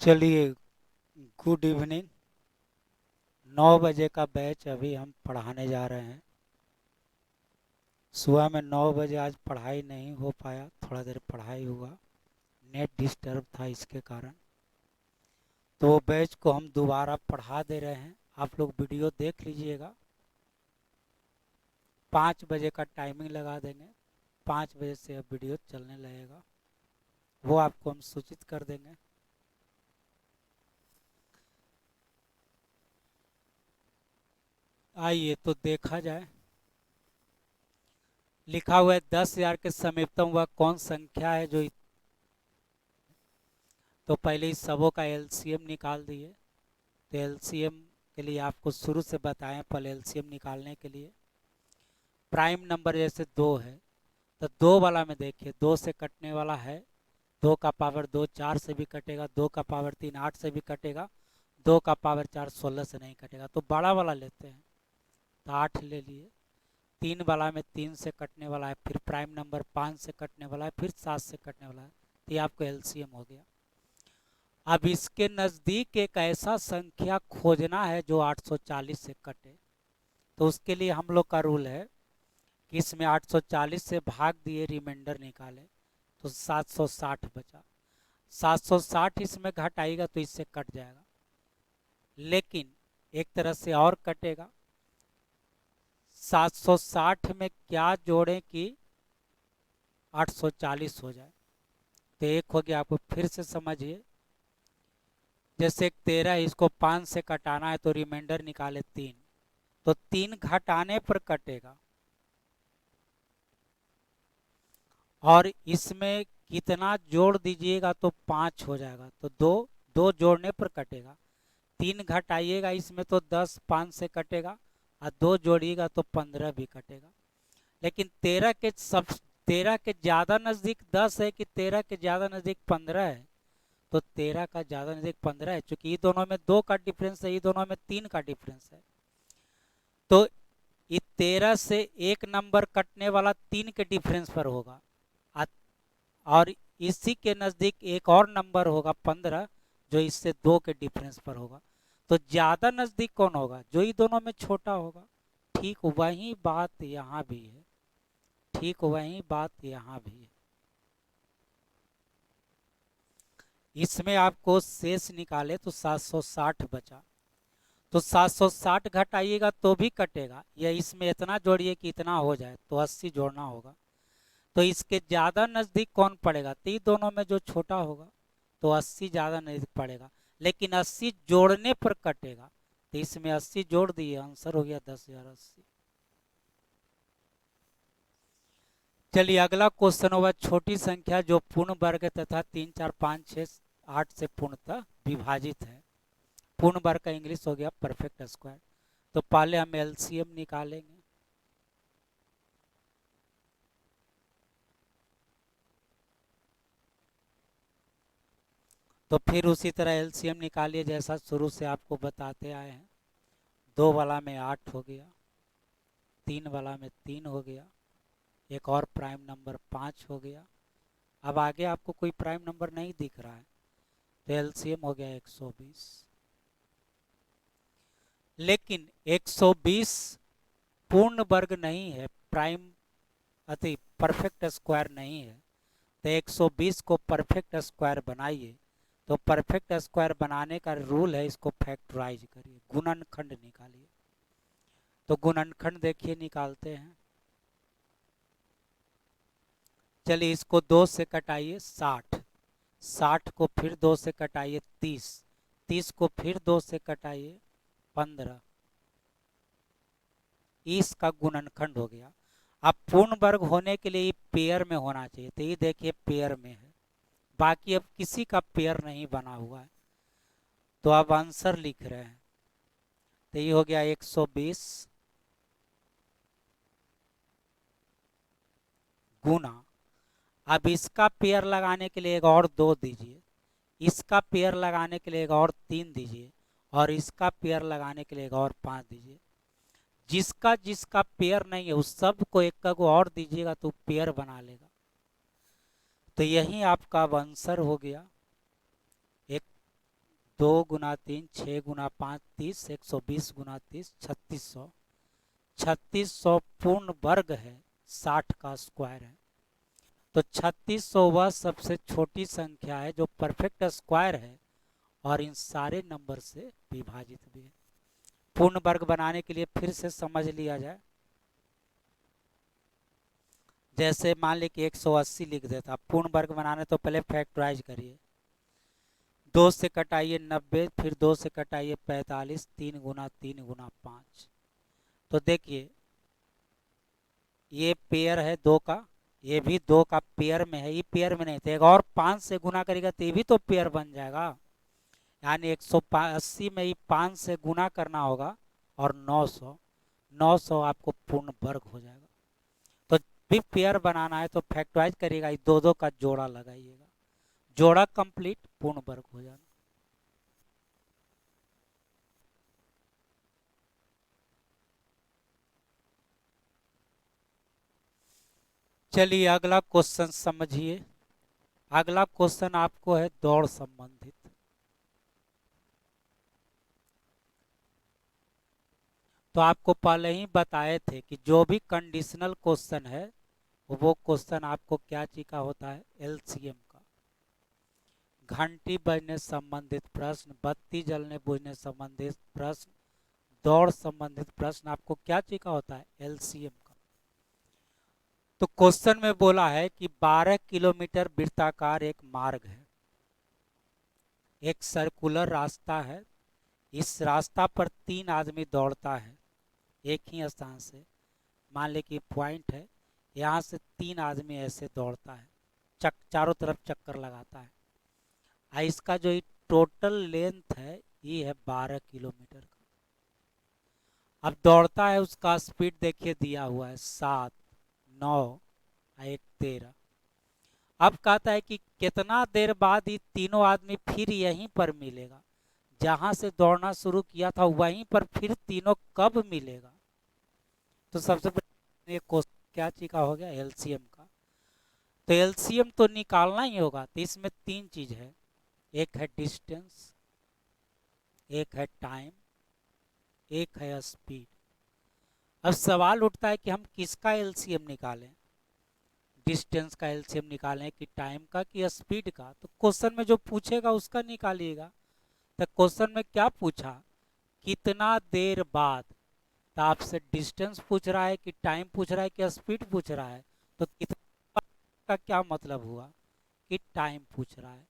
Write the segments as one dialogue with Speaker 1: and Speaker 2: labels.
Speaker 1: चलिए, good evening. 9 बजे का बैच अभी हम पढ़ाने जा रहे हैं। सुबह में 9 बजे आज पढ़ाई नहीं हो पाया, थोड़ा देर पढ़ाई हुआ, नेट डिस्टर्ब था इसके कारण। तो बैच को हम दोबारा पढ़ा दे रहे हैं, आप लोग वीडियो देख लीजिएगा। 5 बजे का टाइमिंग लगा देंगे, 5 बजे से अब वीडियो चलने लगेगा, वो आपको हम सूचित कर देंगे। आइए तो देखा जाए। लिखा हुआ है 10,000 के समीपतम वह कौन संख्या है जो तो पहले इस सबों का एलसीएम निकाल दिए। तो एलसीएम के लिए आपको शुरू से बताएं, पहले एलसीएम निकालने के लिए प्राइम नंबर जैसे 2 है तो 2 वाला में देखिए, 2 से कटने वाला है, 2 का पावर 2 4 से भी कटेगा, 2 का पावर 3 8 से भी कटेगा, 2 का पावर 4 16 से नहीं कटेगा। तो बड़ा वाला लेते हैं, तो 8 ले लिए। 3 वाला में 3 से कटने वाला है, फिर प्राइम नंबर 5 से कटने वाला है, फिर 7 से कटने वाला है। तो ये आपको एलसीएम हो गया। अब इसके नज़दीक एक ऐसा संख्या खोजना है जो 840 से कटे। तो उसके लिए हम लोग का रूल है कि इसमें 840 से भाग दिए, रिमाइंडर निकाले, तो 760 बचा। 760 इसमें घटाएगा तो इससे कट जाएगा, लेकिन एक तरह से और कटेगा। 760 में क्या जोड़ें कि 840 हो जाए। तो एक हो गया, आपको फिर से समझिए। जैसे एक 13 है, इसको 5 से कटाना है तो रिमाइंडर निकाले 3, तो 3 घटाने पर कटेगा। और इसमें कितना जोड़ दीजिएगा तो 5 हो जाएगा, तो 2 2 जोड़ने पर कटेगा। 3 घटाइएगा इसमें तो 10, 5 से कटेगा, और 2 जोड़िएगा तो 15 भी कटेगा। लेकिन 13 के ज़्यादा नज़दीक 10 है कि 13 के ज़्यादा नज़दीक 15 है। तो 13 का ज़्यादा नज़दीक 15 है, चूंकि ये दोनों में 2 का डिफरेंस है, ये दोनों में 3 का डिफरेंस है। तो ये 13 से एक नंबर कटने वाला 3 के डिफरेंस पर होगा, और इसी के नज़दीक एक और नंबर होगा 15, जो इससे 2 के डिफरेंस पर होगा। तो ज़्यादा नज़दीक कौन होगा? जो ही दोनों में छोटा होगा। ठीक वही बात यहाँ भी है, ठीक वही बात यहाँ भी है। इसमें आपको शेष निकाले तो 760 बचा, तो 760 घटाइएगा तो भी कटेगा, या इसमें इतना जोड़िए कि इतना हो जाए, तो 80 जोड़ना होगा। तो इसके ज़्यादा नज़दीक कौन पड़ेगा? तो ये दोनों में जो छोटा होगा, तो 80 ज़्यादा नज़दीक पड़ेगा, लेकिन 80 जोड़ने पर कटेगा। तो इसमें 80 जोड़ दिए, आंसर हो गया 10,080। चलिए अगला क्वेश्चन होगा, छोटी संख्या जो पूर्ण वर्ग तथा 3 4 5 6 8 से पूर्णतः विभाजित है। पूर्ण वर्ग का इंग्लिश हो गया परफेक्ट स्क्वायर। तो पहले हम एलसीएम निकालेंगे। तो फिर उसी तरह एलसीएम निकालिए जैसा शुरू से आपको बताते आए हैं। 2 वाला में 8 हो गया, 3 वाला में 3 हो गया, एक और प्राइम नंबर 5 हो गया। अब आगे आपको कोई प्राइम नंबर नहीं दिख रहा है, तो एलसीएम हो गया 120। लेकिन 120 पूर्ण वर्ग नहीं है, प्राइम अति परफेक्ट स्क्वायर नहीं है। तो 120 को परफेक्ट स्क्वायर बनाइए। तो परफेक्ट स्क्वायर बनाने का रूल है, इसको फैक्टराइज करिए, गुणनखंड निकालिए। तो गुणनखंड देखिए निकालते हैं। चलिए इसको 2 से कटाइए 60, 60 को फिर 2 से कटाइए 30, 30 को फिर 2 से कटाइए 15। इसका गुणनखंड हो गया। अब पूर्ण वर्ग होने के लिए पेयर में होना चाहिए, तो ये देखिए पेयर में है, बाकी अब किसी का पेयर नहीं बना हुआ है। तो अब आंसर लिख रहे हैं, तो ये हो गया 120 गुना। अब इसका पेयर लगाने के लिए एक और 2 दीजिए, इसका पेयर लगाने के लिए एक और 3 दीजिए, और इसका पेयर लगाने के लिए एक और 5 दीजिए। जिसका जिसका पेयर नहीं है उस सब को एक का को और दीजिएगा तो पेयर बना लेगा। तो यही आपका अब आंसर हो गया। 2 × 3 6 × 5 30, 120 × 30 3600। 3600 पूर्ण वर्ग है, 60 का स्क्वायर है। तो 3600 वह सबसे छोटी संख्या है जो परफेक्ट स्क्वायर है और इन सारे नंबर से विभाजित भी है। पूर्ण वर्ग बनाने के लिए फिर से समझ लिया जाए। जैसे मान ली कि 180 लिख देता, पूर्ण वर्ग बनाने तो पहले फैक्टराइज करिए। 2 से कटाइए 90, फिर 2 से कटाइए 45, 3 × 3 × 5। तो देखिए ये पेयर है 2 का, ये भी 2 का पेयर में है, ये पेयर में नहीं था। और 5 से गुना करेगा तो ये भी तो पेयर बन जाएगा। यानी 180 में ही 5 से गुना करना होगा और 900 आपको पूर्ण वर्ग हो जाएगा। तो भी पेयर बनाना है तो फैक्टराइज करिएगा, 2 का जोड़ा लगाइएगा, जोड़ा कंप्लीट, पूर्ण वर्ग हो जाना। चलिए अगला क्वेश्चन समझिए। अगला क्वेश्चन आपको है दौड़ संबंधित। तो आपको पहले ही बताए थे कि जो भी कंडीशनल क्वेश्चन है वो क्वेश्चन आपको क्या चीज का होता है, एलसीएम का। घंटी बजने संबंधित प्रश्न, बत्ती जलने बुझने संबंधित प्रश्न, दौड़ संबंधित प्रश्न आपको क्या चीज का होता है, एलसीएम का। तो क्वेश्चन में बोला है कि 12 किलोमीटर वृत्ताकार एक मार्ग है, एक सर्कुलर रास्ता है, इस रास्ता पर 3 आदमी दौड़ता है एक ही स्थान से। मान ले कि पॉइंट है, यहाँ से 3 आदमी ऐसे दौड़ता है, चारों तरफ चक्कर लगाता है। इसका जो टोटल लेंथ है ये है 12 किलोमीटर का। अब दौड़ता है, उसका स्पीड देखिए दिया हुआ है 7, 9, 1, 13। अब कहता है कि कितना देर बाद ये तीनों आदमी फिर यहीं पर मिलेगा, जहां से दौड़ना शुरू किया था वहीं पर फिर तीनों कब मिलेगा। तो सबसे पहले ये क्वेश्चन क्या चीज का हो गया, एलसीएम का। तो एलसीएम तो निकालना ही होगा। तो इसमें 3 चीज है, एक है डिस्टेंस, एक है टाइम, एक है स्पीड। अब सवाल उठता है कि हम किसका एलसीएम निकालें, डिस्टेंस का एलसीएम निकालें कि टाइम का कि स्पीड का। तो क्वेश्चन में जो पूछेगा उसका निकालिएगा। तो क्वेश्चन में क्या पूछा, कितना देर बाद। तो आपसे डिस्टेंस पूछ रहा है कि टाइम पूछ रहा है कि स्पीड पूछ रहा है। तो कितना का क्या मतलब हुआ कि टाइम पूछ रहा है।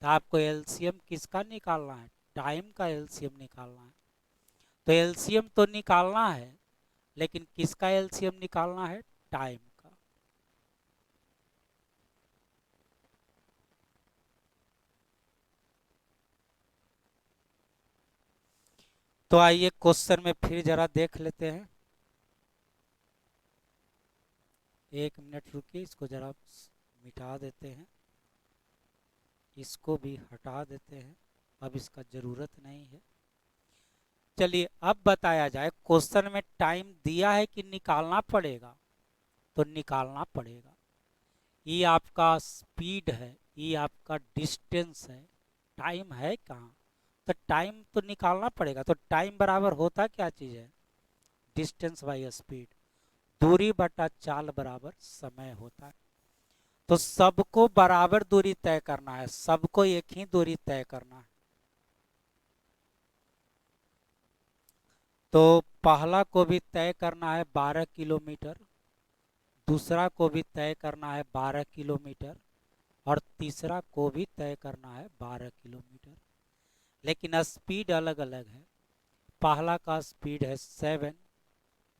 Speaker 1: तो आपको एलसीएम किसका निकालना है, टाइम का एलसीएम निकालना है। तो एलसीएम तो निकालना है, लेकिन किसका एलसीएम निकालना है, टाइम का। तो आइए क्वेश्चन में फिर जरा देख लेते हैं। 1 मिनट रुकिए, इसको जरा मिटा देते हैं, इसको भी हटा देते हैं, अब इसका जरूरत नहीं है। चलिए अब बताया जाए, क्वेश्चन में टाइम दिया है कि निकालना पड़ेगा, तो निकालना पड़ेगा। ये आपका स्पीड है, ये आपका डिस्टेंस है, टाइम है कहाँ। तो टाइम तो निकालना पड़ेगा। तो टाइम बराबर होता क्या चीज है, डिस्टेंस बाई स्पीड, दूरी बटा चाल बराबर समय होता है। तो सबको बराबर दूरी तय करना है, सबको एक ही दूरी तय करना है। तो पहला को भी तय करना है 12 किलोमीटर, दूसरा को भी तय करना है 12 किलोमीटर, और तीसरा को भी तय करना है 12 किलोमीटर। लेकिन स्पीड अलग अलग है। पहला का स्पीड है 7,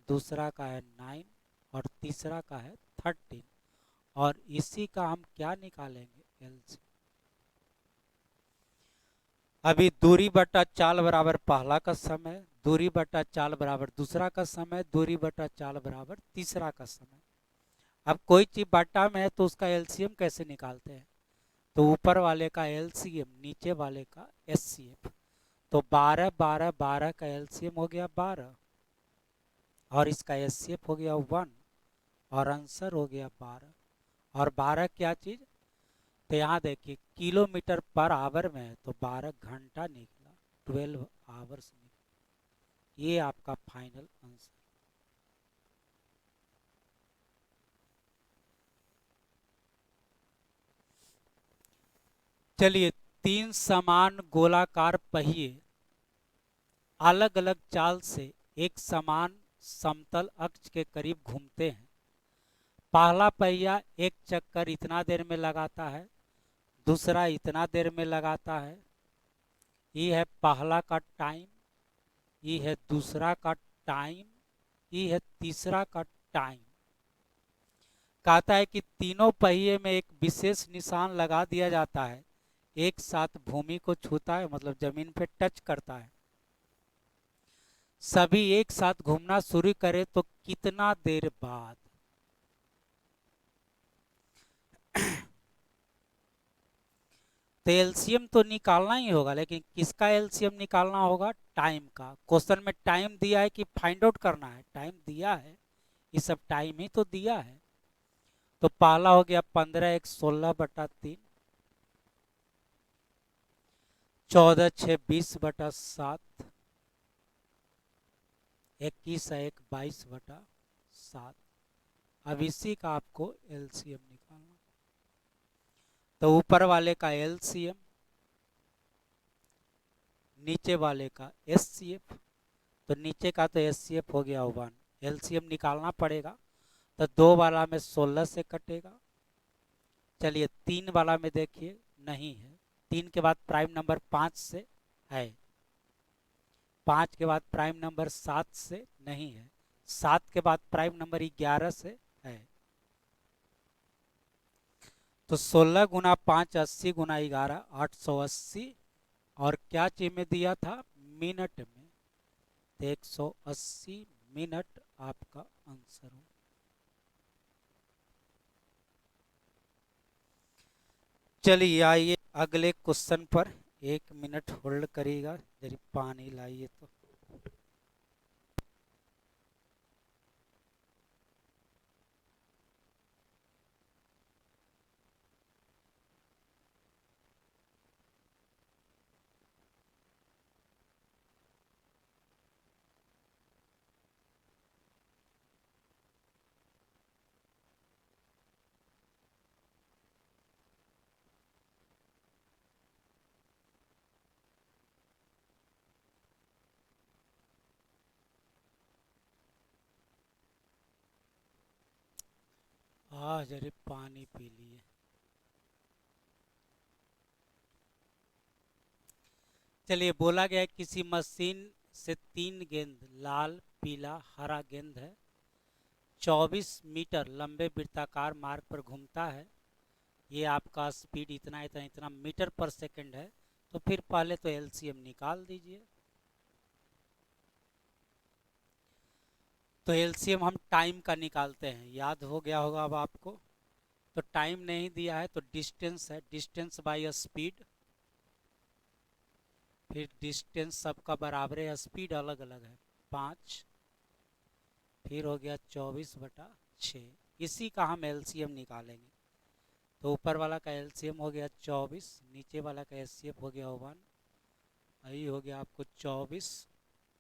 Speaker 1: दूसरा का है 9 और तीसरा का है 13। और इसी का हम क्या निकालेंगे, एलसी। अभी दूरी बटा चाल बराबर पहला का समय, दूरी बटा चाल बराबर दूसरा का समय, दूरी बटा चाल बराबर तीसरा का समय। अब कोई चीज बटा में है तो उसका एलसीएम कैसे निकालते हैं, तो ऊपर वाले का एलसीएम, नीचे वाले का एचसीएफ। तो 12 12 12 का एलसीएम हो गया 12, और इसका एचसीएफ हो गया 1, और आंसर हो गया 12। और 12 क्या चीज, तो यहाँ देखिए किलोमीटर पर आवर में है तो 12 घंटा निकला, 12 आवर्स निकला। ये आपका फाइनल आंसर। चलिए, तीन समान गोलाकार पहिए अलग अलग चाल से एक समान समतल अक्ष के करीब घूमते हैं। पहला पहिया एक चक्कर इतना देर में लगाता है, दूसरा इतना देर में लगाता है। ये है पहला का टाइम, ये है दूसरा का टाइम, ये है तीसरा का टाइम। कहता है कि तीनों पहिए में एक विशेष निशान लगा दिया जाता है, एक साथ भूमि को छूता है, मतलब जमीन पे टच करता है। सभी एक साथ घूमना शुरू करे तो कितना देर बाद? तो एलसीएम तो निकालना ही होगा, लेकिन किसका एलसीएम निकालना होगा? टाइम का। क्वेश्चन में टाइम दिया है कि फाइंड आउट करना है? टाइम दिया है, ये सब टाइम ही तो दिया है। तो पहला हो गया 15 एक 16/3, 14 6 20/7, 21 है 1 22/7। अब इसी का आपको एलसीएम निकालना। तो ऊपर वाले का एलसीएम, नीचे वाले का एचसीएफ। तो नीचे का तो एचसीएफ हो गया 1, एलसीएम निकालना पड़ेगा। तो 2 वाला में 16 से कटेगा। चलिए 3 वाला में देखिए नहीं है, 3 के बाद प्राइम नंबर 5 से है, 5 के बाद प्राइम नंबर 7 से नहीं है, 7 के बाद प्राइम नंबर 11 से है। तो 16 गुना 5 80 गुना 11 880, और क्या चीज में दिया था? मिनट में। तो 180 मिनट आपका आंसर हो। चलिए आइए अगले क्वेश्चन पर। 1 मिनट होल्ड करिएगा, जरी पानी लाइए तो। जरी पानी पी लिए। चलिए, बोला गया है किसी मशीन से 3 गेंद लाल पीला हरा गेंद है, 24 मीटर लंबे वृत्ताकार मार्ग पर घूमता है। ये आपका स्पीड इतना इतना इतना मीटर पर सेकंड है। तो फिर पहले तो एलसीएम निकाल दीजिए। तो एलसीएम हम टाइम का निकालते हैं, याद हो गया होगा अब आपको। तो टाइम नहीं दिया है तो डिस्टेंस है, डिस्टेंस बाय स्पीड। फिर डिस्टेंस सबका बराबर है, स्पीड अलग अलग है, 5। फिर हो गया 24/6। इसी का हम एलसीएम निकालेंगे। तो ऊपर वाला का एलसीएम हो गया 24, नीचे वाला का एचसीएफ हो गया 1, यही हो गया आपको 24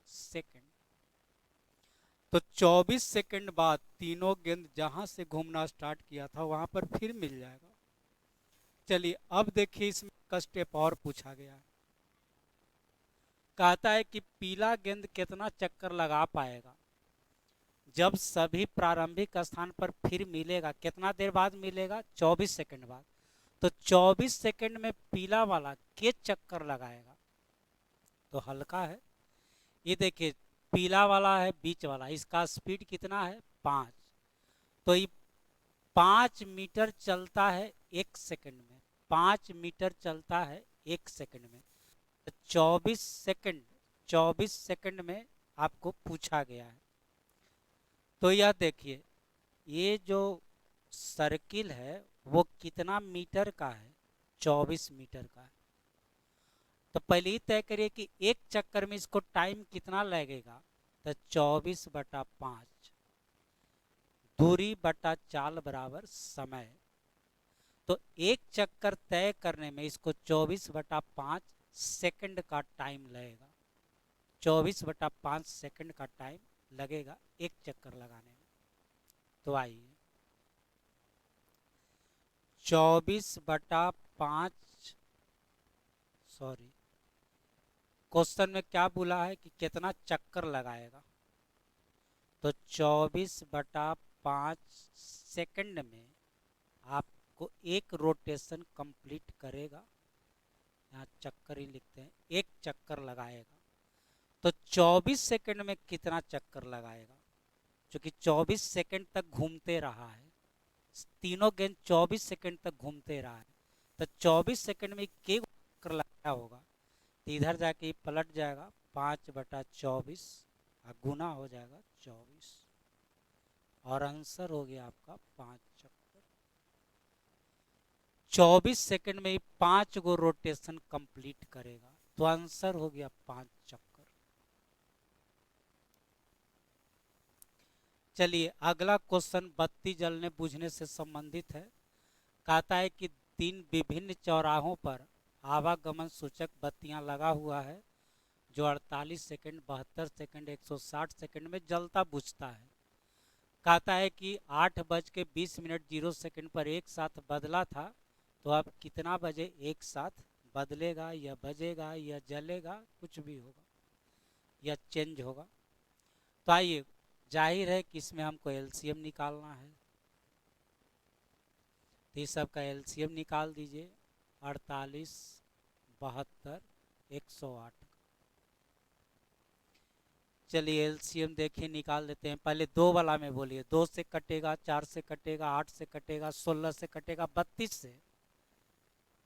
Speaker 1: सेकंड। तो 24 सेकंड बाद तीनों गेंद जहां से घूमना स्टार्ट किया था वहां पर फिर मिल जाएगा। चलिए अब देखिए, इसमें का स्टेप और पूछा गया है। कहता है कि पीला गेंद कितना चक्कर लगा पाएगा जब सभी प्रारंभिक स्थान पर फिर मिलेगा? कितना देर बाद मिलेगा? 24 सेकंड बाद। तो 24 सेकंड में पीला वाला के चक्कर लगाएगा? तो हल्का है, ये देखिए पीला वाला है बीच वाला, इसका स्पीड कितना है? 5। तो ये 5 मीटर चलता है 1 सेकंड में, 5 मीटर चलता है 1 सेकंड में। तो 24 सेकंड में आपको पूछा गया है। तो यह देखिए, ये जो सर्किल है वो कितना मीटर का है? 24 मीटर का है। तो पहले ही तय करिए कि एक चक्कर में इसको टाइम कितना लगेगा। तो 24/5, दूरी बटा चाल बराबर समय। तो एक चक्कर तय करने में इसको 24/5 सेकंड का टाइम लगेगा। 24/5 सेकंड का टाइम लगेगा एक चक्कर लगाने में। तो आइए 24/5, सॉरी, क्वेश्चन में क्या बोला है कि कितना चक्कर लगाएगा, तो 24/5 सेकंड में आपको एक रोटेशन कंप्लीट करेगा। यहाँ चक्कर ही लिखते हैं, एक चक्कर लगाएगा। तो 24 सेकंड में कितना चक्कर लगाएगा, क्योंकि 24 सेकंड तक घूमते रहा है, तीनों गेंद 24 सेकंड तक घूमते रहा है, तो 24 सेकंड में के चक्कर लगाया होगा, तो इधर जाके पलट जाएगा 5/24 और गुना हो जाएगा 24, और आंसर हो गया आपका 5 चक्कर। 24 सेकंड में ही 5 गो रोटेशन कंप्लीट करेगा, तो आंसर हो गया 5 चक्कर। चलिए अगला क्वेश्चन बत्ती जलने बुझने से संबंधित है। कहता है कि 3 विभिन्न चौराहों पर आवागमन सूचक बत्तियां लगा हुआ है जो 48 सेकंड, 72 सेकंड, 160 सेकंड में जलता बुझता है। कहता है कि 8:20 पर एक साथ बदला था, तो अब कितना बजे एक साथ बदलेगा या बजेगा या जलेगा, कुछ भी होगा या चेंज होगा। तो आइए, जाहिर है कि इसमें हमको एलसीएम निकालना है, तो इस सब का एलसीएम निकाल दीजिए। 48, 72, 108। चलिए एलसीएम देखिए निकाल देते हैं। पहले 2 वाला में बोलिए, 2 से कटेगा, 4 से कटेगा, 8 से कटेगा, 16 से कटेगा, 32 से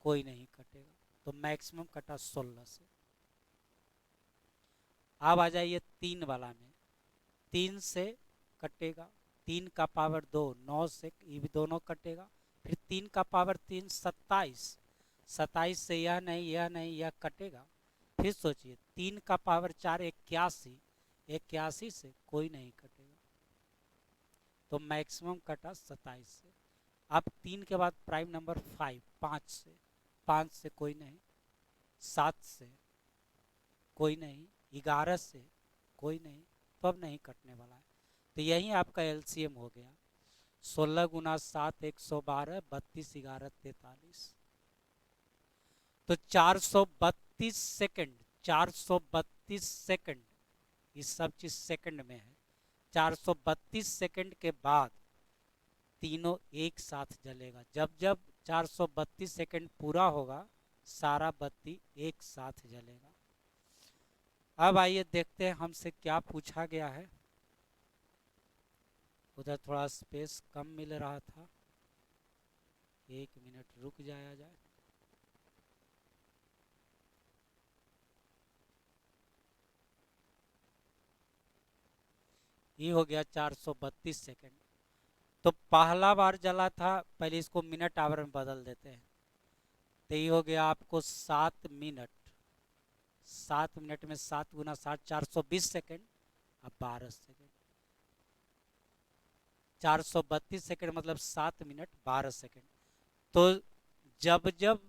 Speaker 1: कोई नहीं कटेगा, तो मैक्सिमम कटा 16 से। अब आ जाइए 3 वाला में, 3 से कटेगा, 3 का पावर 2, 9 से ये भी दोनों कटेगा, फिर 3 का पावर 3, 27, 27 से यह नहीं यह नहीं यह कटेगा। फिर सोचिए 3 का पावर 4, 81, 81 से कोई नहीं कटेगा, तो मैक्सिमम कटा 27 से। अब 3 के बाद प्राइम नंबर 5, 5 से, 5 से कोई नहीं, 7 से कोई नहीं, 11 से कोई नहीं, तो अब नहीं कटने वाला है। तो यही आपका एलसीएम हो गया। 16 गुना 7, 112, 32, 11, 43, तो 432 सेकंड, 432 सेकंड, ये सब चीज सेकंड में है। 432 सेकंड के बाद तीनों एक साथ जलेगा। जब जब 432 सेकंड पूरा होगा, सारा बत्ती एक साथ जलेगा। अब आइए देखते हैं हमसे क्या पूछा गया है। उधर थोड़ा स्पेस कम मिल रहा था, 1 मिनट रुक जाया जाए। ये हो गया 432 सेकंड। तो पहला बार जला था, पहले इसको मिनट आवर में बदल देते हैं, तो ये हो गया आपको 7 मिनट। 7 मिनट में 7 गुना 7, 420 सेकंड, अब 12 सेकंड। 432 सेकंड मतलब 7 मिनट 12 सेकंड। तो जब जब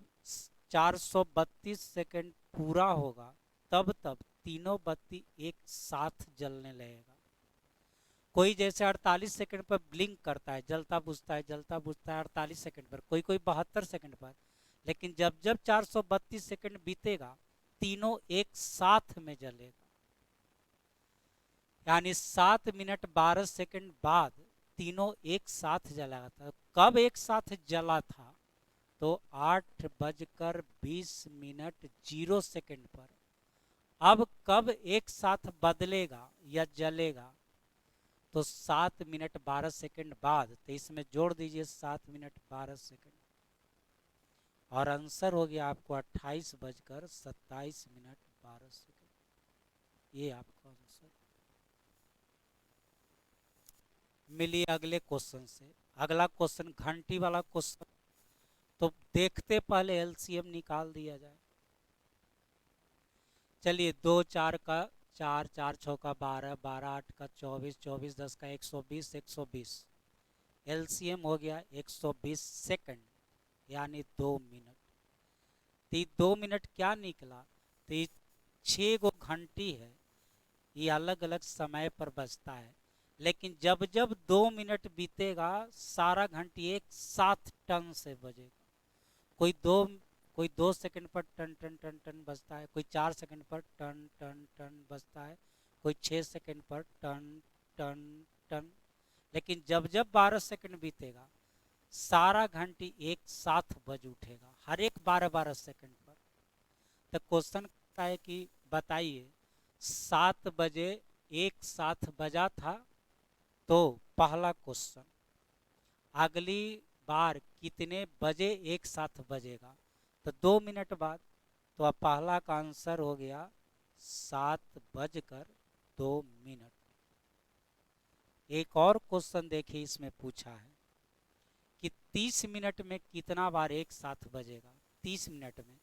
Speaker 1: 432 सेकंड पूरा होगा, तब तब तीनों बत्ती एक साथ जलने लगेगा। कोई जैसे 48 सेकंड पर ब्लिंक करता है, जलता बुझता है, जलता बुझता है 48 सेकंड पर, कोई कोई 72 सेकंड पर, लेकिन जब जब 432 सेकंड बीतेगा, तीनों एक साथ में जलेगा। यानी 7 मिनट 12 सेकंड बाद तीनों एक साथ जला था। कब एक साथ जला था, तो 8:20 पर। अब कब एक साथ बदलेगा या जलेगा, तो 7 मिनट 12 सेकंड बाद, तो इसमें जोड़ दीजिए 7 मिनट 12 सेकंड, और आंसर हो गया आपको 28:27 ये आपका आंसर। मिलिए अगले क्वेश्चन से। अगला क्वेश्चन घंटी वाला क्वेश्चन, तो देखते पहले एलसीएम निकाल दिया जाए। चलिए 2 4 का 4, 4 6 का 12, 12 8 का 24, 24 10 का 120, 120, एलसीएम हो गया 120 सेकंड। यानी 2 मिनट। तो 2 मिनट क्या निकला? तो ये 6 घंटी है, ये अलग अलग समय पर बजता है। लेकिन जब जब 2 मिनट बीतेगा सारा घंटी एक साथ टन से बजेगा। कोई दो कोई 2 सेकंड पर टन टन टन टन बजता है, कोई 4 सेकंड पर टन टन टन बजता है, कोई 6 सेकंड पर टन टन टन। लेकिन जब जब 12 सेकंड बीतेगा सारा घंटी एक साथ बज उठेगा, हर एक 12-12 सेकंड पर। तो क्वेश्चन है कि बताइए 7 बजे एक साथ बजा था, तो पहला क्वेश्चन अगली बार कितने बजे एक साथ बजेगा? तो 2 मिनट बाद। तो अब पहला का आंसर हो गया 7 बजकर 2 मिनट। एक और क्वेश्चन देखिए, इसमें पूछा है कि 30 मिनट में कितना बार एक साथ बजेगा? 30 मिनट में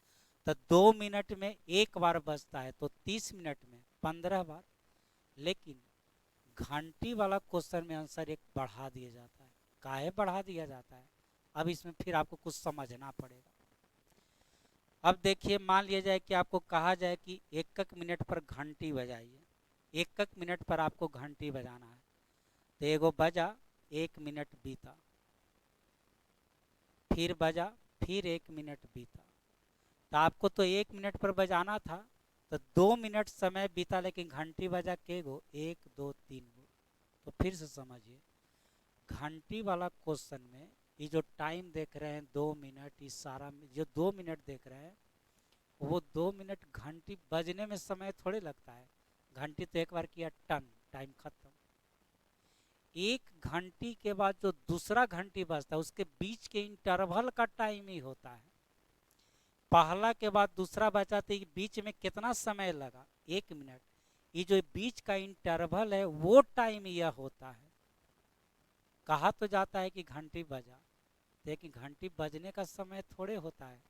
Speaker 1: तो 2 मिनट में एक बार बजता है, तो 30 मिनट में 15 बार। लेकिन घंटी वाला क्वेश्चन में आंसर एक बढ़ा दिया जाता है। काहे बढ़ा दिया जाता है? अब इसमें फिर आपको कुछ समझना पड़ेगा। अब देखिए, मान लिया जाए कि आपको कहा जाए कि एक एक मिनट पर घंटी बजाइए, एक एक मिनट पर आपको घंटी बजाना है। तो एगो बजा, 1 मिनट बीता, फिर बजा, फिर 1 मिनट बीता। तो आपको तो 1 मिनट पर बजाना था, तो 2 मिनट समय बीता, लेकिन घंटी बजा के गो? 1 2 3 गो। तो फिर से समझिए, घंटी वाला क्वेश्चन में ये जो टाइम देख रहे हैं 2 मिनट, इस सारा जो 2 मिनट देख रहे हैं, वो 2 मिनट घंटी बजने में समय थोड़े लगता है। घंटी तो एक बार किया टन, टाइम खत्म। एक घंटी के बाद जो दूसरा घंटी बजता है उसके बीच के इंटरवल का टाइम ही होता है। पहला के बाद दूसरा बचा तो बीच में कितना समय लगा? 1 मिनट। ये जो बीच का इंटरवल है वो टाइम यह होता है। कहा तो जाता है कि घंटी बजा, लेकिन घंटी बजने का समय थोड़े होता है।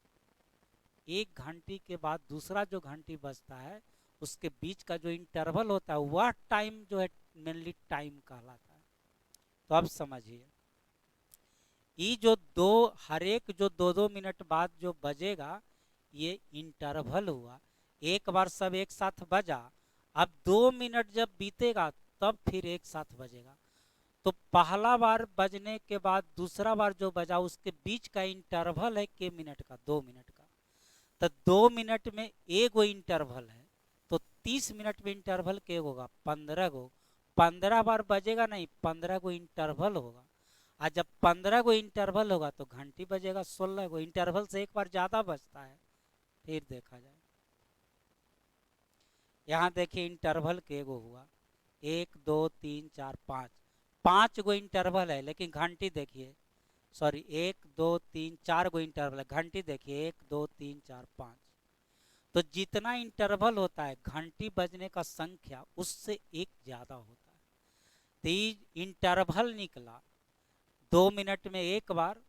Speaker 1: एक घंटी के बाद दूसरा जो घंटी बजता है उसके बीच का जो इंटरवल होता है वह टाइम जो है मेनली टाइम कहलाता है। तो अब समझिए, ये जो दो, हर एक जो 2-2 मिनट बाद जो बजेगा ये इंटरवल हुआ। एक बार सब एक साथ बजा, अब 2 मिनट जब बीतेगा तब फिर एक साथ बजेगा। तो पहला बार बजने के बाद दूसरा बार जो बजा उसके बीच का इंटरवल है के मिनट का? 2 मिनट का। तो 2 मिनट में एक गो इंटरवल है, तो 30 मिनट में इंटरवल के होगा? 15 गो। 15 बार बजेगा नहीं, 15 गो इंटरवल होगा। और जब 15 गो इंटरवल होगा तो घंटी बजेगा 16 गो। इंटरवल से एक बार ज्यादा बजता है। फिर देखा जाए, यहाँ देखिए इंटरवल के गो हुआ 1 2 3 4 5, 5 गो इंटरवल है। लेकिन घंटी देखिए, सॉरी 1 2 3 4 गो इंटरवल है, घंटी देखिए 1 2 3 4 5। तो जितना इंटरवल होता है घंटी बजने का संख्या उससे एक ज्यादा होता है। तो इंटरवल निकला 2 मिनट में एक बार,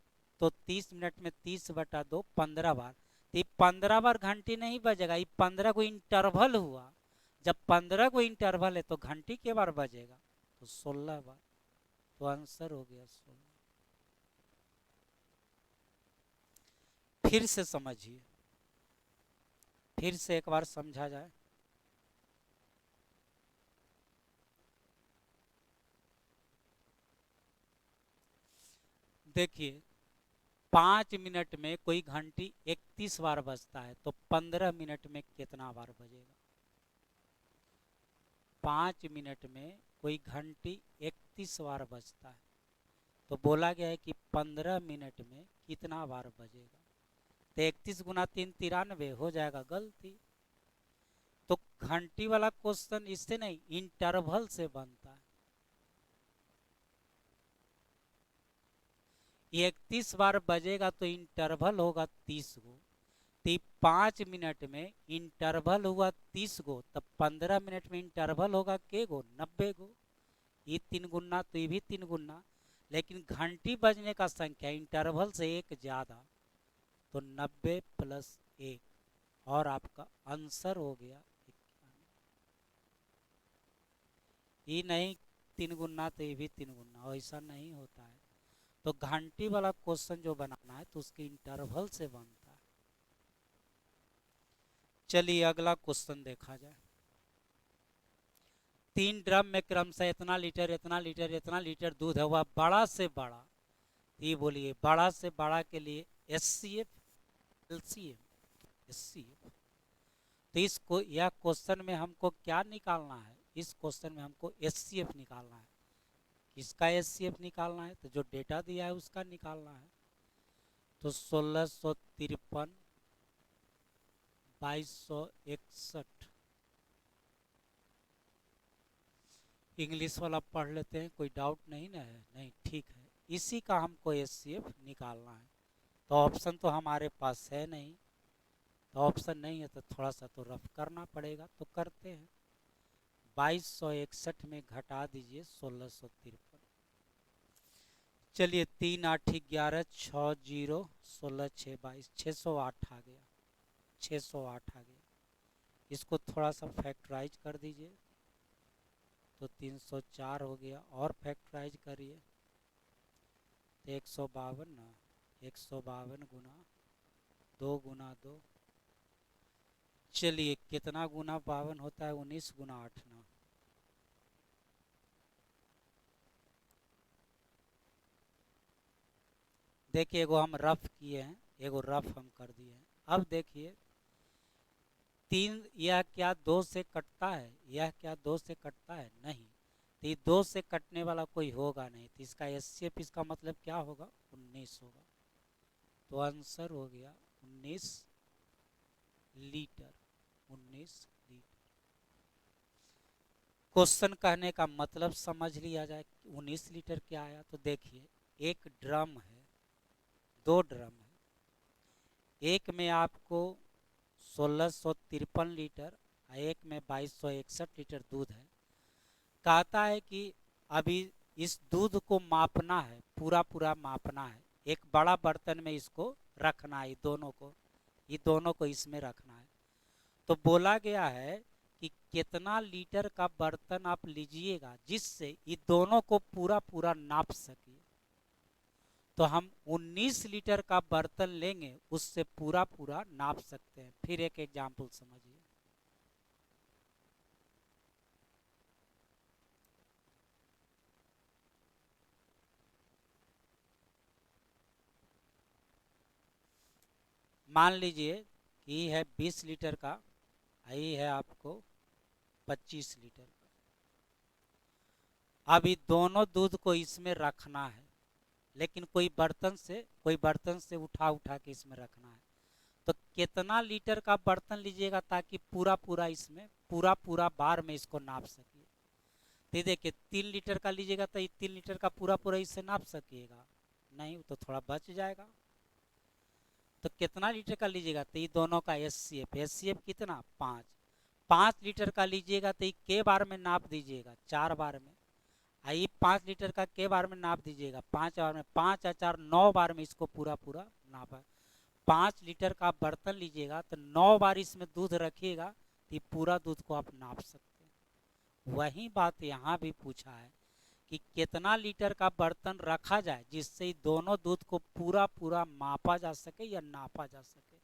Speaker 1: तो 30 मिनट में 30/2 15 बार। तो ये 15 बार घंटी नहीं बजेगा, ये 15 गो इंटरवल हुआ। जब 15 गो इंटरवल है तो घंटी के बार बजेगा? तो 16 बार। तो आंसर हो गया 16। फिर से समझिए, फिर से एक बार समझा जाए। देखिए, 5 मिनट में कोई घंटी 31 बार बजता है, तो 15 मिनट में कितना बार बजेगा? 5 मिनट में कोई घंटी 31 बार बजता है, तो बोला गया है कि 15 मिनट में कितना बार बजेगा? तो 31 × 3 = 93 हो जाएगा। गलती। तो घंटी वाला क्वेश्चन इससे नहीं, इंटरवल से बनता है। 31 बार बजेगा तो इंटरवल होगा 30 गो। तो 5 मिनट में इंटरवल हुआ 30 गो, तब 15 मिनट में इंटरवल होगा के गो? 90 गो। ये 3 गुना तो ये भी 3 गुना। लेकिन घंटी बजने का संख्या इंटरवल से एक ज्यादा, तो 90 + 1, और आपका आंसर हो गया 91। ये नहीं 3 गुना तो ये भी 3 गुना, ऐसा नहीं होता है। तो घंटी वाला क्वेश्चन जो बनाना निकालना है तो उसके इंटरवल से बनता है। चलिए अगला क्वेश्चन देखा जाए। 3 ड्रम में क्रमशः इतना लीटर इतना लीटर इतना लीटर दूध है, वह बड़ा से बड़ा, ये बोलिए बड़ा से बड़ा के लिए HCF LCM HCF। तो इसको यह क्वेश्चन में हमको क्या निकालना है, इस क्वेश्चन में हमको HCF निकालना है। किसका HCF निकालना है, तो जो डेटा दिया है उसका निकालना है। तो 1653 2261, इंग्लिश वाला पढ़ लेते हैं, कोई डाउट नहीं ना है? नहीं, ठीक है, इसी का हमको HCF निकालना है। तो ऑप्शन तो हमारे पास है नहीं, तो ऑप्शन नहीं है तो थोड़ा सा तो रफ करना पड़ेगा, तो करते हैं। 2261 में घटा दीजिए 1653। चलिए 3 8 11 6 0 16 6 22, 608 आ गया, 608 आ गया। इसको थोड़ा सा फैक्टराइज कर दीजिए तो 304 हो गया, और फैक्टराइज करिए तो 152 ना, 152 गुना 2 गुना 2, चलिए कितना गुना 52 होता है, 19 गुना 8 ना, देखिए एगो हम रफ किए हैं, एगो रफ हम कर दिए हैं। अब देखिए 3, यह क्या 2 से कटता है, यह क्या 2 से कटता है? नहीं, तो ये 2 से कटने वाला कोई होगा नहीं, तो इसका HCF इसका मतलब क्या होगा, 19 होगा। तो आंसर हो गया 19 लीटर, 19 लीटर। क्वेश्चन कहने का मतलब समझ लिया जाए, 19 लीटर क्या आया। तो देखिए एक ड्रम है, 2 ड्रम है, एक में आपको 1653 लीटर, एक में 2261 लीटर दूध है। कहता है कि अभी इस दूध को मापना है, पूरा पूरा मापना है, एक बड़ा बर्तन में इसको रखना है, ये दोनों को इसमें रखना है। तो बोला गया है कि कितना लीटर का बर्तन आप लीजिएगा जिससे ये दोनों को पूरा पूरा नाप सके। तो हम 19 लीटर का बर्तन लेंगे, उससे पूरा पूरा नाप सकते हैं। फिर एक एग्जाम्पल समझिए। मान लीजिए कि है 20 लीटर का, यही है आपको 25 लीटर का। अब ये दोनों दूध को इसमें रखना है, लेकिन कोई बर्तन से उठा उठा के इसमें रखना है। तो कितना लीटर का बर्तन लीजिएगा ताकि पूरा पूरा इसमें पूरा पूरा बार में इसको नाप सकिए। तो देखिए 3 लीटर का लीजिएगा तो ये 3 लीटर का पूरा पूरा इससे नाप सकिएगा नहीं, तो थोड़ा बच जाएगा। तो कितना लीटर का लीजिएगा, तो ये दोनों का HCF कितना, 5। 5 लीटर का लीजिएगा तो ये के बार में नाप दीजिएगा, 4 बार में। आइए 5 लीटर का के बार में नाप दीजिएगा, 5 बार में, 5 और 4 9 बार में इसको पूरा पूरा नापा। 5 लीटर का बर्तन लीजिएगा तो 9 बार इसमें दूध रखिएगा तो पूरा दूध को आप नाप सकते हैं। वही बात यहाँ भी पूछा है कि कितना लीटर का बर्तन रखा जाए जिससे दोनों दूध को पूरा पूरा मापा जा सके या नापा जा सके।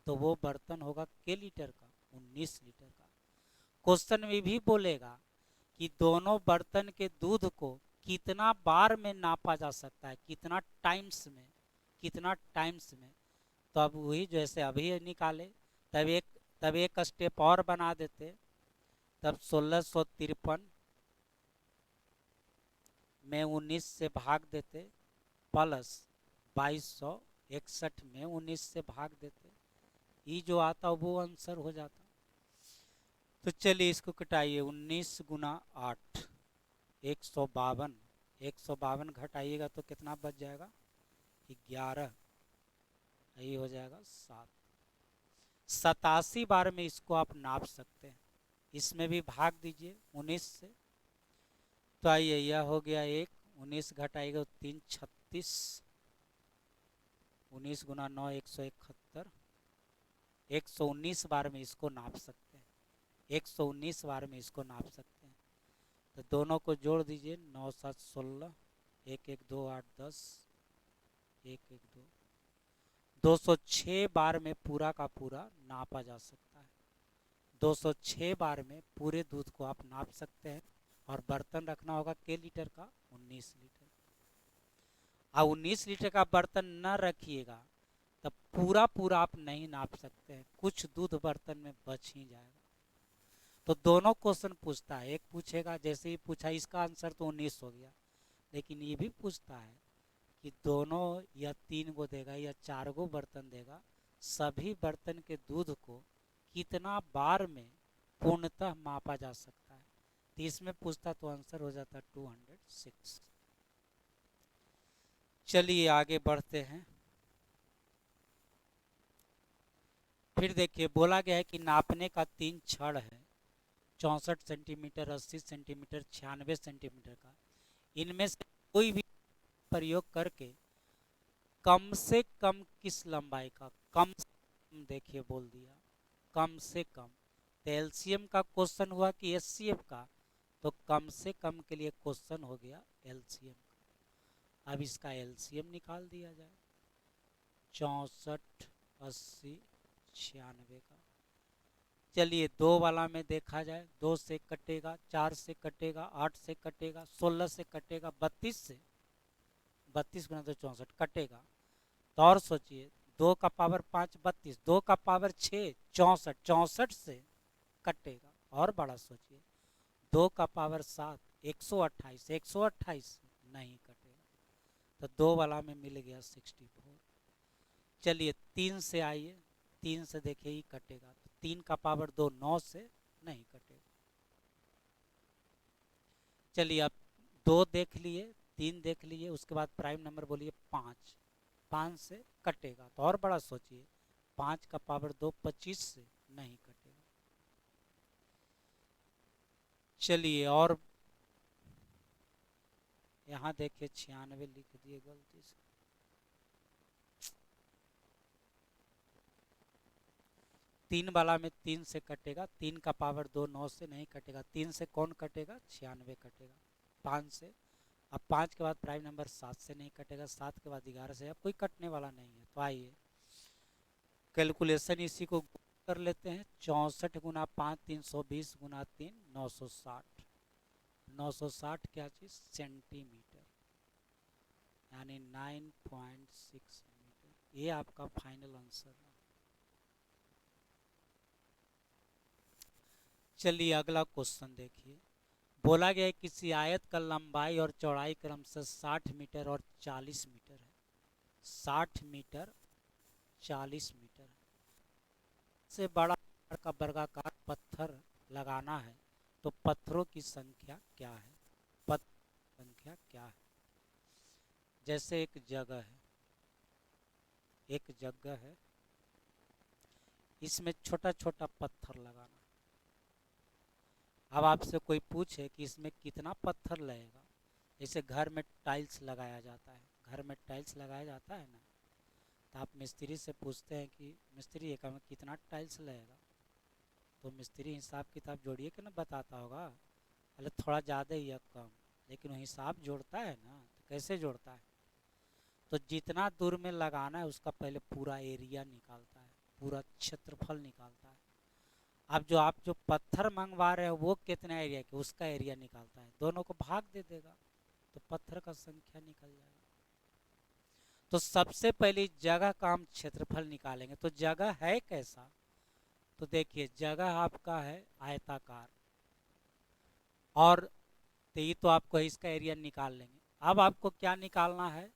Speaker 1: तो वो बर्तन होगा के लीटर का, 19 लीटर का। क्वेश्चन में भी बोलेगा कि दोनों बर्तन के दूध को कितना बार में नापा जा सकता है, कितना टाइम्स में, कितना टाइम्स में। तो अब वही जैसे अभी निकाले, तब एक स्टेप और बना देते, तब 1653 में 19 से भाग देते, प्लस 2261 में 19 से भाग देते, ये जो आता वो आंसर हो जाता। तो चलिए इसको कटाइए, 19 गुना 8 152, 152 घटाइएगा तो कितना बच जाएगा, 11, यही हो जाएगा 7। 87 बार में इसको आप नाप सकते हैं। इसमें भी भाग दीजिए 19 से, तो आइए यह हो गया 1, 19 घटाइएगा 3 36, 19 गुना 9 171, 119 बार में इसको नाप सकते हैं, 119 बार में इसको नाप सकते हैं। तो दोनों को जोड़ दीजिए, 9 7 16, 1 1 2 8 10, 1 1 2, 206 बार में पूरा का पूरा नापा जा सकता है। 206 बार में पूरे दूध को आप नाप सकते हैं। और बर्तन रखना होगा के लीटर का, 19 लीटर। अब 19 लीटर का बर्तन न रखिएगा तब पूरा पूरा आप नहीं नाप सकते हैं, कुछ दूध बर्तन में बच ही जाएगा। तो दोनों क्वेश्चन पूछता है, एक पूछेगा जैसे ही पूछा इसका आंसर तो 19 हो गया, लेकिन ये भी पूछता है कि दोनों या 3 गो देगा या 4 गो बर्तन देगा, सभी बर्तन के दूध को कितना बार में पूर्णतः मापा जा सकता है। तो इसमें पूछता तो आंसर हो जाता 206। चलिए आगे बढ़ते हैं। फिर देखिए बोला गया है कि नापने का 3 छड़ है, 64 सेंटीमीटर, 80 सेंटीमीटर, 96 सेंटीमीटर का। इनमें से कोई भी प्रयोग करके कम से कम किस लंबाई का, कम से कम, देखिए बोल दिया कम से कम। तो एलसीएम का क्वेश्चन हुआ कि एचसीएफ का, तो कम से कम के लिए क्वेश्चन हो गया एलसीएम का। अब इसका एलसीएम निकाल दिया जाए। 64, 80, 96 का। चलिए 2 वाला में देखा जाए, 2 से कटेगा, 4 से कटेगा, 8 से कटेगा, 16 से कटेगा, 32 से, 32 गुना तो 64 कटेगा। तो और सोचिए, 2 का पावर 5 32, 2 का पावर 6 64, 64 से कटेगा। और बड़ा सोचिए, 2 का पावर 7 128, 128 से नहीं कटेगा। तो 2 वाला में मिल गया 64। चलिए 3 से आइए, 3 से देखिए ही कटेगा, तो 3 का पावर 2 9 से नहीं कटेगा। चलिए अब 2 देख लिए, 3 देख लिए, उसके बाद प्राइम नंबर बोलिए 5, 5 से कटेगा। तो और बड़ा सोचिए, 5 का पावर 2 25 से नहीं कटेगा। चलिए और यहाँ देखिए 96 लिख दिए गलती से। 3 वाला में 3 से कटेगा, 3 का पावर 2 9 से नहीं कटेगा, 3 से कौन कटेगा, 96 कटेगा। 5 से, अब 5 के बाद प्राइम नंबर 7 से नहीं कटेगा, 7 के बाद 11 से, अब कोई कटने वाला नहीं है। तो आइए कैलकुलेशन इसी को कर लेते हैं। 64 गुना 5 320 गुना 3 960, 960 क्या चीज़, सेंटीमीटर, यानी 9.6 मीटर। ये आपका फाइनल आंसर है। चलिए अगला क्वेश्चन देखिए। बोला गया है किसी आयत का लंबाई और चौड़ाई क्रम से 60 मीटर और 40 मीटर है। 60 मीटर 40 मीटर है। से बड़ा का वर्गाकार पत्थर लगाना है तो पत्थरों की संख्या क्या है, पत्थर संख्या क्या है। जैसे एक जगह है, एक जगह है, इसमें छोटा छोटा पत्थर लगाना। अब आपसे कोई पूछे कि इसमें कितना पत्थर लगेगा, जैसे घर में टाइल्स लगाया जाता है, घर में टाइल्स लगाया जाता है ना, तो आप मिस्त्री से पूछते हैं कि मिस्त्री एक में कितना टाइल्स लगेगा, तो मिस्त्री हिसाब किताब जोड़िए के ना बताता होगा, अरे थोड़ा ज़्यादा ही या कम, लेकिन वो हिसाब जोड़ता है ना, तो कैसे जोड़ता है, तो जितना दूर में लगाना है उसका पहले पूरा एरिया निकालता है, पूरा क्षेत्रफल निकालता है। अब जो आप जो पत्थर मंगवा रहे हो वो कितना एरिया के, उसका एरिया निकालता है, दोनों को भाग दे देगा तो पत्थर का संख्या निकल जाएगा। तो सबसे पहले जगह का हम क्षेत्रफल निकालेंगे। तो जगह है कैसा, तो देखिए जगह आपका है आयताकार, और तो ये तो आपको इसका एरिया निकाल लेंगे। अब आपको क्या निकालना है,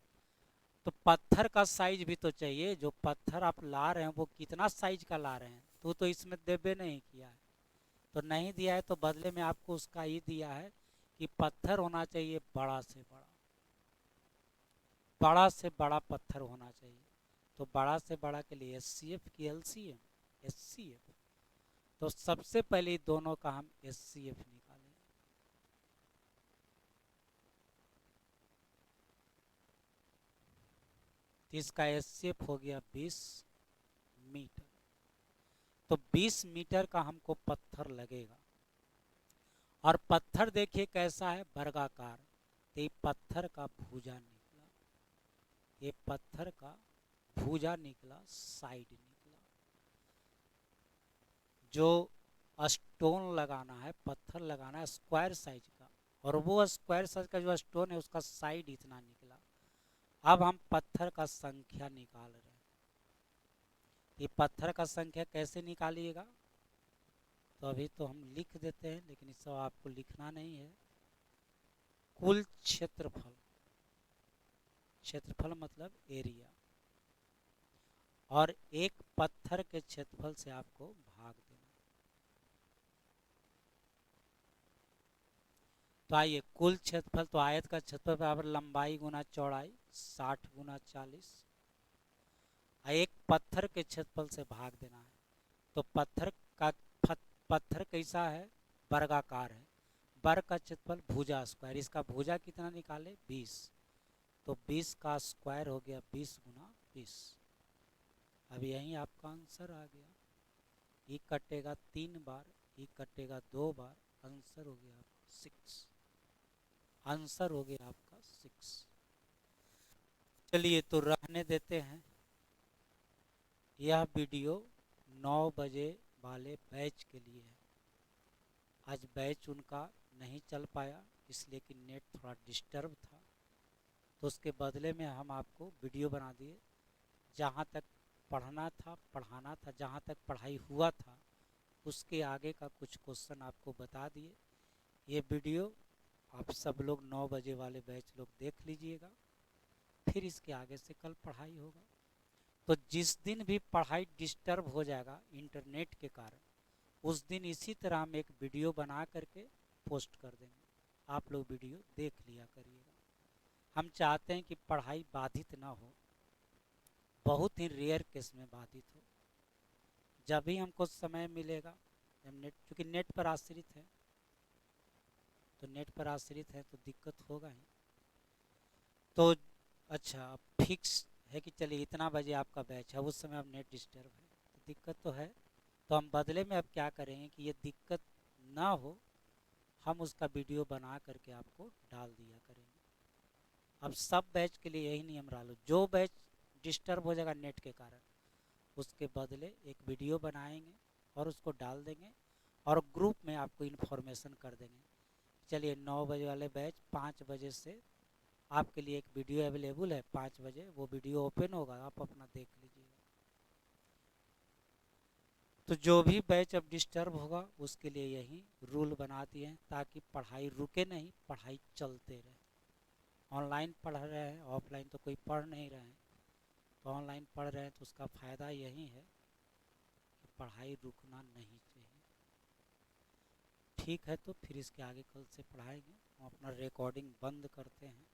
Speaker 1: तो पत्थर का साइज भी तो चाहिए, जो पत्थर आप ला रहे हैं वो कितना साइज का ला रहे हैं, तो इसमें देबे नहीं किया है, तो नहीं दिया है, तो बदले में आपको उसका ये दिया है कि पत्थर होना चाहिए बड़ा से बड़ा, बड़ा से बड़ा पत्थर होना चाहिए। तो बड़ा से बड़ा के लिए एचसीएफ की एलसीएम, एचसीएफ। तो सबसे पहले दोनों का हम एचसीएफ निकालेंगे। तो इसका एचसीएफ हो गया 20 मीटर। तो 20 मीटर का हमको पत्थर लगेगा, और पत्थर देखिए कैसा है, वर्गाकार। तो ये पत्थर का भुजा निकला, ये पत्थर का भुजा निकला, साइड निकला। जो स्टोन लगाना है, पत्थर लगाना है स्क्वायर साइज का, और वो स्क्वायर साइज का जो स्टोन है उसका साइड इतना निकला। अब हम पत्थर का संख्या निकाल रहे हैं। ये पत्थर का संख्या कैसे निकालिएगा, तो अभी तो हम लिख देते हैं, लेकिन इस सब आपको लिखना नहीं है। कुल क्षेत्रफल, क्षेत्रफल मतलब एरिया, और एक पत्थर के क्षेत्रफल से आपको भाग देना। तो आइए, कुल क्षेत्रफल, तो आयत का क्षेत्रफल बराबर लंबाई गुना चौड़ाई 60 गुना 40, एक पत्थर के क्षेत्रफल से भाग देना है। तो पत्थर का पत्थर कैसा है, वर्गाकार है, वर्ग का क्षेत्रफल भुजा स्क्वायर, इसका भुजा कितना निकाले 20, तो 20 का स्क्वायर हो गया 20 गुना 20। अब यहीं आपका आंसर आ गया। ये कटेगा 3 बार, ये कटेगा 2 बार, आंसर हो गया आपका 6। आंसर हो गया आपका 6। चलिए तो रहने देते हैं। यह वीडियो 9 बजे वाले बैच के लिए है। आज बैच उनका नहीं चल पाया, इसलिए कि नेट थोड़ा डिस्टर्ब था, तो उसके बदले में हम आपको वीडियो बना दिए। जहाँ तक पढ़ना था, पढ़ाना था, जहाँ तक पढ़ाई हुआ था उसके आगे का कुछ क्वेश्चन आपको बता दिए। ये वीडियो आप सब लोग 9 बजे वाले बैच लोग देख लीजिएगा, फिर इसके आगे से कल पढ़ाई होगा। तो जिस दिन भी पढ़ाई डिस्टर्ब हो जाएगा इंटरनेट के कारण, उस दिन इसी तरह हम एक वीडियो बना करके पोस्ट कर देंगे, आप लोग वीडियो देख लिया करिएगा। हम चाहते हैं कि पढ़ाई बाधित ना हो, बहुत ही रेयर केस में बाधित हो। जब भी हमको समय मिलेगा, जब नेट, चूँकि नेट पर आश्रित है, तो नेट पर आश्रित है तो दिक्कत होगा ही। तो अच्छा, फिक्स है कि चलिए इतना बजे आपका बैच है, उस समय अब नेट डिस्टर्ब है तो दिक्कत तो है। तो हम बदले में अब क्या करेंगे कि ये दिक्कत ना हो, हम उसका वीडियो बना करके आपको डाल दिया करेंगे। अब सब बैच के लिए यही नियम रहा लो, जो बैच डिस्टर्ब हो जाएगा नेट के कारण, उसके बदले एक वीडियो बनाएंगे और उसको डाल देंगे, और ग्रुप में आपको इन्फॉर्मेशन कर देंगे। चलिए 9 बजे वाले बैच 5 बजे से आपके लिए एक वीडियो अवेलेबल है, 5 बजे वो वीडियो ओपन होगा, आप अपना देख लीजिएगा। तो जो भी बैच अब डिस्टर्ब होगा उसके लिए यही रूल बना दिए हैं, ताकि पढ़ाई रुके नहीं, पढ़ाई चलते रहे। ऑनलाइन पढ़ रहे हैं, ऑफलाइन तो कोई पढ़ नहीं रहे हैं, तो ऑनलाइन पढ़ रहे हैं तो उसका फ़ायदा यही है कि पढ़ाई रुकना नहीं चाहिए। ठीक है, तो फिर इसके आगे कल से पढ़ाएंगे। हम अपना रिकॉर्डिंग बंद करते हैं।